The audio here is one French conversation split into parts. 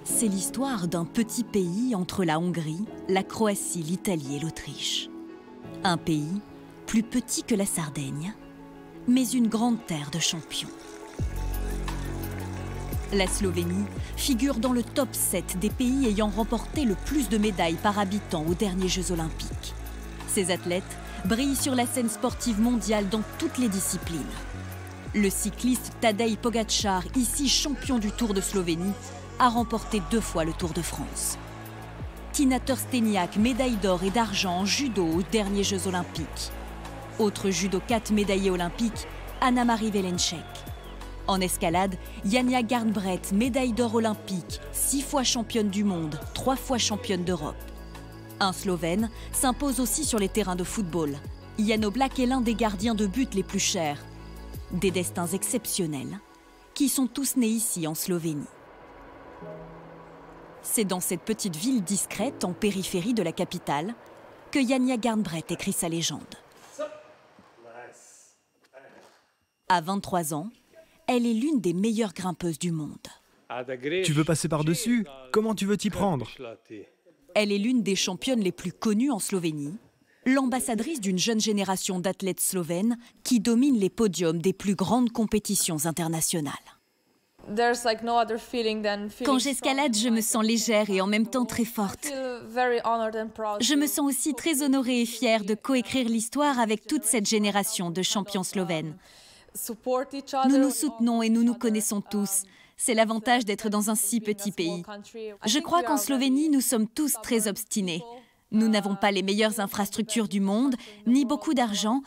C'est l'histoire d'un petit pays entre la Hongrie, la Croatie, l'Italie et l'Autriche. Un pays plus petit que la Sardaigne, mais une grande terre de champions. La Slovénie figure dans le top 7 des pays ayant remporté le plus de médailles par habitant aux derniers Jeux olympiques. Ces athlètes brillent sur la scène sportive mondiale dans toutes les disciplines. Le cycliste Tadej Pogačar, ici champion du Tour de Slovénie, a remporté 2 fois le Tour de France. Tina Trsteniak, médaille d'or et d'argent en judo aux derniers Jeux olympiques. Autre judokate médaillée olympique, Anna-Marie Velenšek. En escalade, Janja Garnbret, médaille d'or olympique, 6 fois championne du monde, 3 fois championne d'Europe. Un Slovène s'impose aussi sur les terrains de football. Jan Oblak est l'un des gardiens de but les plus chers. Des destins exceptionnels qui sont tous nés ici en Slovénie. C'est dans cette petite ville discrète, en périphérie de la capitale, que Janja Garnbret écrit sa légende. À 23 ans, elle est l'une des meilleures grimpeuses du monde. Tu veux passer par-dessus? Comment tu veux t'y prendre? Elle est l'une des championnes les plus connues en Slovénie, l'ambassadrice d'une jeune génération d'athlètes slovènes qui dominent les podiums des plus grandes compétitions internationales. Quand j'escalade, je me sens légère et en même temps très forte. Je me sens aussi très honorée et fière de coécrire l'histoire avec toute cette génération de champions slovènes. Nous nous soutenons et nous nous connaissons tous. C'est l'avantage d'être dans un si petit pays. Je crois qu'en Slovénie, nous sommes tous très obstinés. Nous n'avons pas les meilleures infrastructures du monde, ni beaucoup d'argent,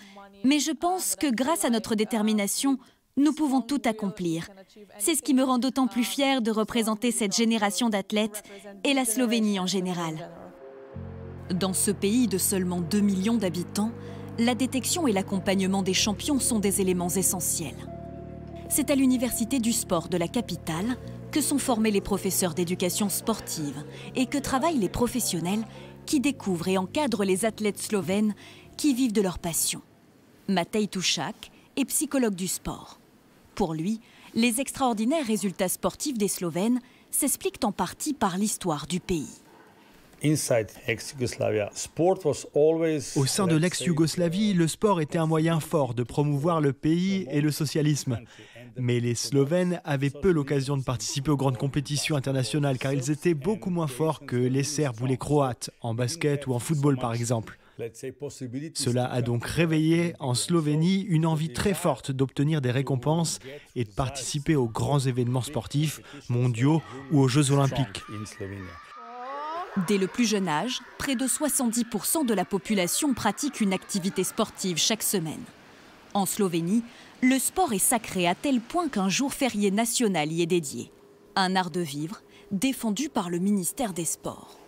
mais je pense que grâce à notre détermination, nous pouvons tout accomplir. C'est ce qui me rend d'autant plus fière de représenter cette génération d'athlètes et la Slovénie en général. Dans ce pays de seulement 2 millions d'habitants, la détection et l'accompagnement des champions sont des éléments essentiels. C'est à l'université du sport de la capitale que sont formés les professeurs d'éducation sportive et que travaillent les professionnels qui découvrent et encadrent les athlètes slovènes qui vivent de leur passion. Matej Tušak est psychologue du sport. Pour lui, les extraordinaires résultats sportifs des Slovènes s'expliquent en partie par l'histoire du pays. Au sein de l'ex-Yougoslavie, le sport était un moyen fort de promouvoir le pays et le socialisme. Mais les Slovènes avaient peu l'occasion de participer aux grandes compétitions internationales car ils étaient beaucoup moins forts que les Serbes ou les Croates, en basket ou en football par exemple. Cela a donc réveillé en Slovénie une envie très forte d'obtenir des récompenses et de participer aux grands événements sportifs, mondiaux ou aux Jeux olympiques. Dès le plus jeune âge, près de 70% de la population pratique une activité sportive chaque semaine. En Slovénie, le sport est sacré à tel point qu'un jour férié national y est dédié. Un art de vivre défendu par le ministère des Sports.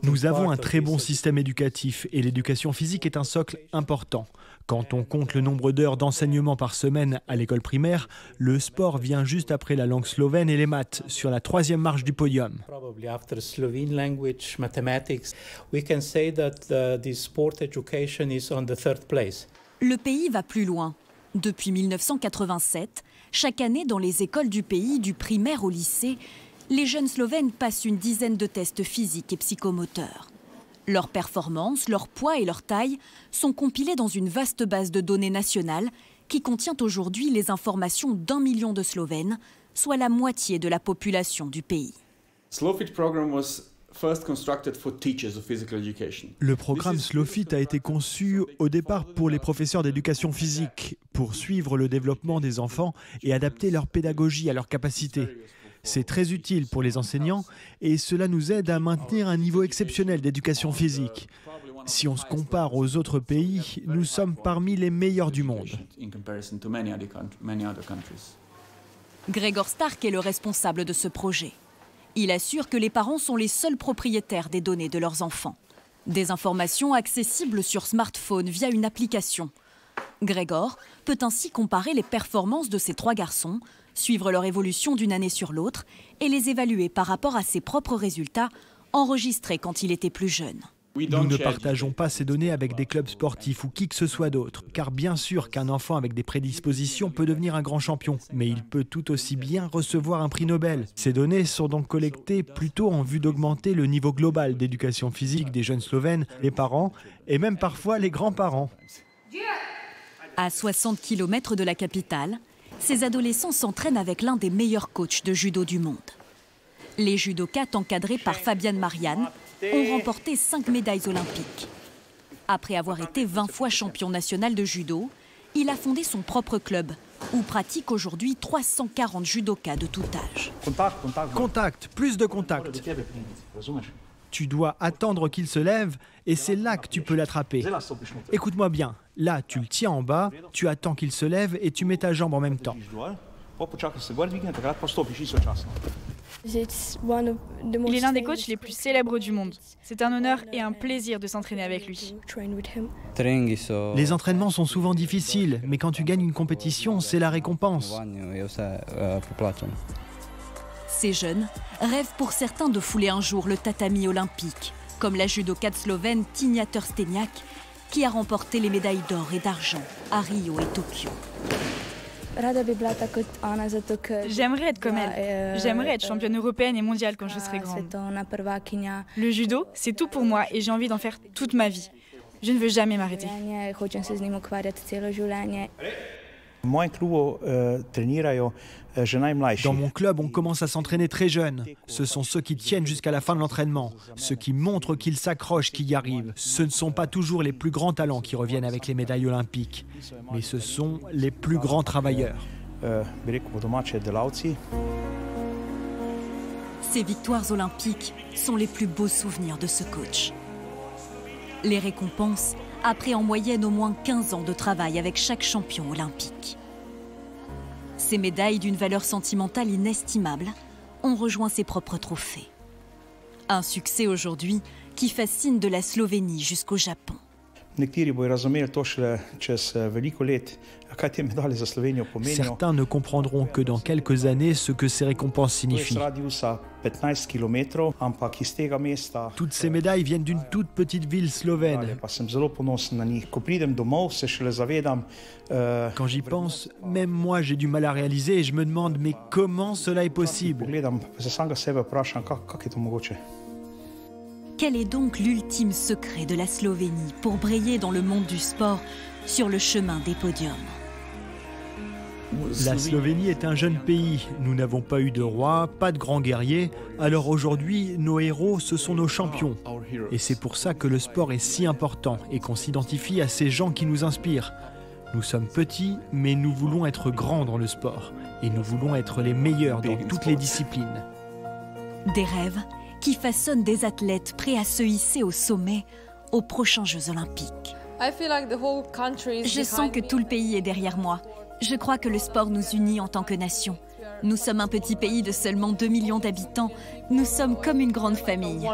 Nous avons un très bon système éducatif et l'éducation physique est un socle important. Quand on compte le nombre d'heures d'enseignement par semaine à l'école primaire, le sport vient juste après la langue slovène et les maths, sur la 3e marche du podium. Le pays va plus loin. Depuis 1987, chaque année dans les écoles du pays, du primaire au lycée, les jeunes Slovènes passent une dizaine de tests physiques et psychomoteurs. Leurs performances, leur poids et leur taille sont compilés dans une vaste base de données nationale qui contient aujourd'hui les informations d'1 million de Slovènes, soit la moitié de la population du pays. Le programme SlowFit a été conçu au départ pour les professeurs d'éducation physique, pour suivre le développement des enfants et adapter leur pédagogie à leurs capacités. C'est très utile pour les enseignants et cela nous aide à maintenir un niveau exceptionnel d'éducation physique. Si on se compare aux autres pays, nous sommes parmi les meilleurs du monde. Gregor Stark est le responsable de ce projet. Il assure que les parents sont les seuls propriétaires des données de leurs enfants. Des informations accessibles sur smartphone via une application. Gregor peut ainsi comparer les performances de ses 3 garçons, suivre leur évolution d'une année sur l'autre et les évaluer par rapport à ses propres résultats enregistrés quand il était plus jeune. Nous ne partageons pas ces données avec des clubs sportifs ou qui que ce soit d'autre, car bien sûr qu'un enfant avec des prédispositions peut devenir un grand champion, mais il peut tout aussi bien recevoir un prix Nobel. Ces données sont donc collectées plutôt en vue d'augmenter le niveau global d'éducation physique des jeunes Slovènes, les parents et même parfois les grands-parents. À 60 km de la capitale, ces adolescents s'entraînent avec l'un des meilleurs coachs de judo du monde. Les judokas, encadrés par Fabian Marian, ont remporté 5 médailles olympiques. Après avoir été 20 fois champion national de judo, il a fondé son propre club, où pratiquent aujourd'hui 340 judokas de tout âge. Contact, plus de contact. Tu dois attendre qu'il se lève et c'est là que tu peux l'attraper. Écoute-moi bien, là tu le tiens en bas, tu attends qu'il se lève et tu mets ta jambe en même temps. Il est l'un des coachs les plus célèbres du monde. C'est un honneur et un plaisir de s'entraîner avec lui. Les entraînements sont souvent difficiles, mais quand tu gagnes une compétition, c'est la récompense. Ces jeunes rêvent pour certains de fouler un jour le tatami olympique, comme la judokate slovène Tinja Trsteniak, qui a remporté les médailles d'or et d'argent à Rio et Tokyo. J'aimerais être comme elle. J'aimerais être championne européenne et mondiale quand je serai grande. Le judo, c'est tout pour moi et j'ai envie d'en faire toute ma vie. Je ne veux jamais m'arrêter. Dans mon club, on commence à s'entraîner très jeune. Ce sont ceux qui tiennent jusqu'à la fin de l'entraînement, ceux qui montrent qu'ils s'accrochent, qui y arrivent. Ce ne sont pas toujours les plus grands talents qui reviennent avec les médailles olympiques, mais ce sont les plus grands travailleurs. Ces victoires olympiques sont les plus beaux souvenirs de ce coach. Les récompenses, après en moyenne au moins 15 ans de travail avec chaque champion olympique. Ces médailles d'une valeur sentimentale inestimable ont rejoint ses propres trophées. Un succès aujourd'hui qui fascine de la Slovénie jusqu'au Japon. Certains ne comprendront que dans quelques années ce que ces récompenses signifient. Toutes ces médailles viennent d'une toute petite ville slovène. Quand j'y pense, même moi j'ai du mal à réaliser et je me demande mais comment cela est possible? Quel est donc l'ultime secret de la Slovénie pour briller dans le monde du sport sur le chemin des podiums? La Slovénie est un jeune pays. Nous n'avons pas eu de roi, pas de grands guerriers. Alors aujourd'hui, nos héros, ce sont nos champions. Et c'est pour ça que le sport est si important et qu'on s'identifie à ces gens qui nous inspirent. Nous sommes petits, mais nous voulons être grands dans le sport. Et nous voulons être les meilleurs dans toutes les disciplines. Des rêves qui façonnent des athlètes prêts à se hisser au sommet aux prochains Jeux olympiques. Je sens que tout le pays est derrière moi. Je crois que le sport nous unit en tant que nation. Nous sommes un petit pays de seulement 2 millions d'habitants. Nous sommes comme une grande famille.